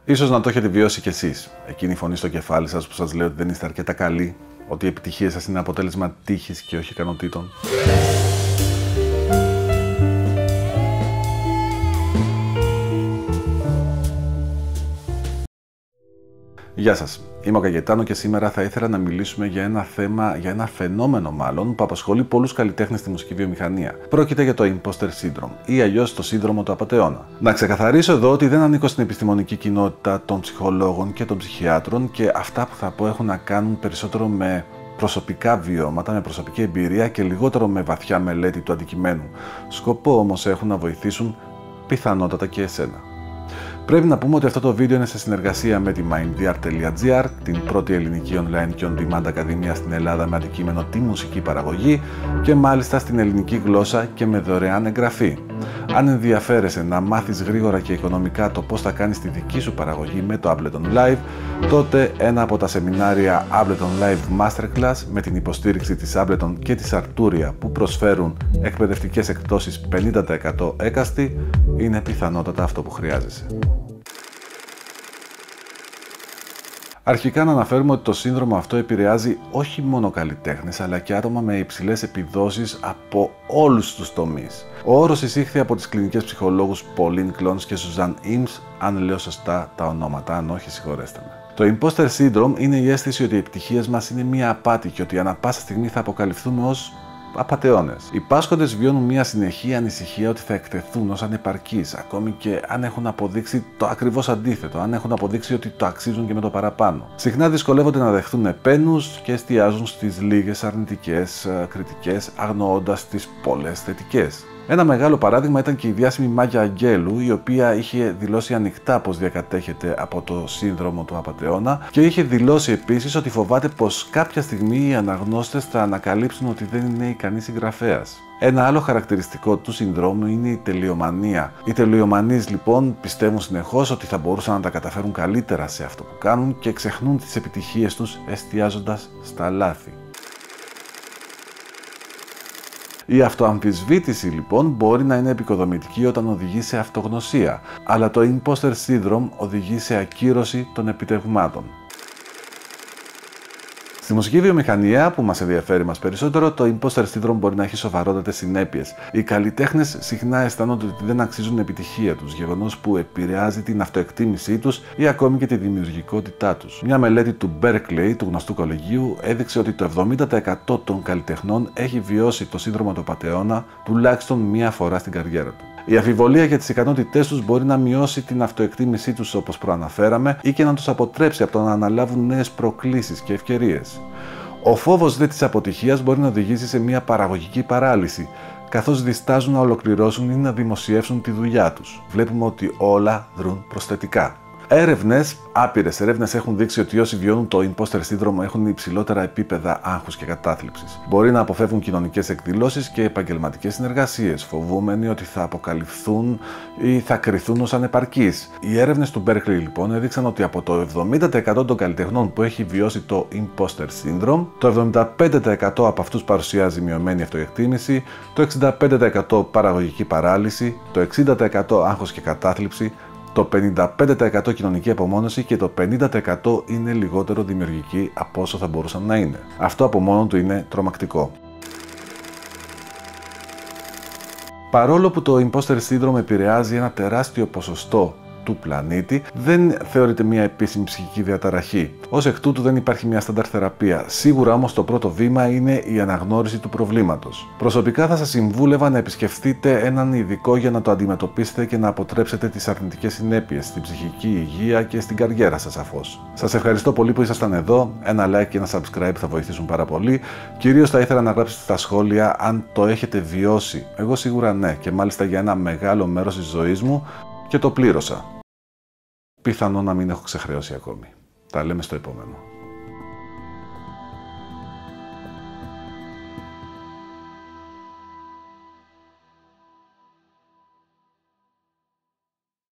Ίσως να το έχετε βιώσει κι εσείς. Εκείνη η φωνή στο κεφάλι σας που σας λέει ότι δεν είστε αρκετά καλοί, ότι η επιτυχία σας είναι αποτέλεσμα τύχης και όχι ικανοτήτων. Γεια σας, είμαι ο Καγετάνο και σήμερα θα ήθελα να μιλήσουμε για ένα φαινόμενο μάλλον που απασχολεί πολλούς καλλιτέχνες στη μουσική βιομηχανία. Πρόκειται για το Imposter Syndrome ή αλλιώς το σύνδρομο του απατεώνα. Να ξεκαθαρίσω εδώ ότι δεν ανήκω στην επιστημονική κοινότητα των ψυχολόγων και των ψυχιάτρων και αυτά που θα πω έχουν να κάνουν περισσότερο με προσωπικά βιώματα, με προσωπική εμπειρία και λιγότερο με βαθιά μελέτη του αντικειμένου. Σκοπό όμως έχουν να βοηθήσουν πιθανότατα και εσένα. Πρέπει να πούμε ότι αυτό το βίντεο είναι σε συνεργασία με τη mindyar.gr, την πρώτη ελληνική online και on-demand ακαδημία στην Ελλάδα με αντικείμενο τη μουσική παραγωγή και μάλιστα στην ελληνική γλώσσα και με δωρεάν εγγραφή. Αν ενδιαφέρεσαι να μάθεις γρήγορα και οικονομικά το πώς θα κάνεις τη δική σου παραγωγή με το Ableton Live, τότε ένα από τα σεμινάρια Ableton Live Masterclass με την υποστήριξη της Ableton και της Arturia που προσφέρουν εκπαιδευτικές εκπτώσεις 50% έκαστη είναι πιθανότατα αυτό που χρειάζεσαι. Αρχικά να αναφέρουμε ότι το σύνδρομο αυτό επηρεάζει όχι μόνο καλλιτέχνες αλλά και άτομα με υψηλές επιδόσεις από όλους τους τομείς. Ο όρος εισήχθη από τις κλινικές ψυχολόγους Pauline Clance και Suzanne Imes, αν λέω σωστά τα ονόματα, αν όχι συγχωρέστε με. Το Imposter Syndrome είναι η αίσθηση ότι οι επιτυχίες μας είναι μία απάτη και ότι ανά πάσα στιγμή θα αποκαλυφθούμε ως απατεώνες. Οι πάσχοντες βιώνουν μια συνεχή ανησυχία ότι θα εκτεθούν ως ανεπαρκείς, ακόμη και αν έχουν αποδείξει το ακριβώς αντίθετο, αν έχουν αποδείξει ότι το αξίζουν και με το παραπάνω. Συχνά δυσκολεύονται να δεχθούν επένους και εστιάζουν στις λίγες αρνητικές κριτικές, αγνοώντας τις πολλές θετικές. Ένα μεγάλο παράδειγμα ήταν και η διάσημη Μάγια Αγγέλου, η οποία είχε δηλώσει ανοιχτά πως διακατέχεται από το σύνδρομο του απατεώνα και είχε δηλώσει επίσης ότι φοβάται πως κάποια στιγμή οι αναγνώστες θα ανακαλύψουν ότι δεν είναι ικανή συγγραφέας. Ένα άλλο χαρακτηριστικό του συνδρόμου είναι η τελειομανία. Οι τελειομανείς λοιπόν πιστεύουν συνεχώς ότι θα μπορούσαν να τα καταφέρουν καλύτερα σε αυτό που κάνουν και ξεχνούν τις επιτυχίες τους εστιάζοντας στα λάθη. Η αυτοαμφισβήτηση λοιπόν μπορεί να είναι επικοδομητική όταν οδηγεί σε αυτογνωσία, αλλά το Imposter Syndrome οδηγεί σε ακύρωση των επιτευγμάτων. Στη μουσική βιομηχανία, που μας ενδιαφέρει μας περισσότερο, το Imposter Syndrome μπορεί να έχει σοβαρότατες συνέπειες. Οι καλλιτέχνες συχνά αισθάνονται ότι δεν αξίζουν την επιτυχία τους, γεγονός που επηρεάζει την αυτοεκτίμησή τους ή ακόμη και τη δημιουργικότητά τους. Μια μελέτη του Berkeley, του γνωστού κολεγίου, έδειξε ότι το 70% των καλλιτεχνών έχει βιώσει το σύνδρομο του απατεώνα τουλάχιστον μία φορά στην καριέρα του. Η αμφιβολία για τις ικανότητές τους μπορεί να μειώσει την αυτοεκτίμησή τους όπως προαναφέραμε ή και να τους αποτρέψει από το να αναλάβουν νέες προκλήσεις και ευκαιρίες. Ο φόβος δε της αποτυχίας μπορεί να οδηγήσει σε μια παραγωγική παράλυση, καθώς διστάζουν να ολοκληρώσουν ή να δημοσιεύσουν τη δουλειά τους. Βλέπουμε ότι όλα δρουν προσθετικά. Άπειρες έρευνες έχουν δείξει ότι όσοι βιώνουν το Imposter Syndrome έχουν υψηλότερα επίπεδα άγχους και κατάθλιψης. Μπορεί να αποφεύγουν κοινωνικές εκδηλώσεις και επαγγελματικές συνεργασίες, φοβούμενοι ότι θα αποκαλυφθούν ή θα κριθούν ως ανεπαρκείς. Οι έρευνες του Berkeley λοιπόν έδειξαν ότι από το 70% των καλλιτεχνών που έχει βιώσει το Imposter Syndrome, το 75% από αυτούς παρουσιάζει μειωμένη αυτοεκτίμηση, το 65% παραγωγική παράλυση, το 60% άγχος και κατάθλιψη, το 55% κοινωνική απομόνωση και το 50% είναι λιγότερο δημιουργική από όσο θα μπορούσαν να είναι. Αυτό από μόνο του είναι τρομακτικό. Παρόλο που το Imposter Syndrome επηρεάζει ένα τεράστιο ποσοστό του πλανήτη, δεν θεωρείται μια επίσημη ψυχική διαταραχή. Ως εκ τούτου δεν υπάρχει μια στάνταρ θεραπεία. Σίγουρα όμως το πρώτο βήμα είναι η αναγνώριση του προβλήματος. Προσωπικά θα σας συμβούλευα να επισκεφτείτε έναν ειδικό για να το αντιμετωπίσετε και να αποτρέψετε τις αρνητικές συνέπειες στην ψυχική υγεία και στην καριέρα σας σαφώς. Σας ευχαριστώ πολύ που ήσασταν εδώ. Ένα like και ένα subscribe θα βοηθήσουν πάρα πολύ. Κυρίως θα ήθελα να γράψετε στα σχόλια αν το έχετε βιώσει. Εγώ σίγουρα ναι, και μάλιστα για ένα μεγάλο μέρος της ζωής μου και το πλήρωσα. Πιθανό να μην έχω ξεχρεώσει ακόμη. Τα λέμε στο επόμενο.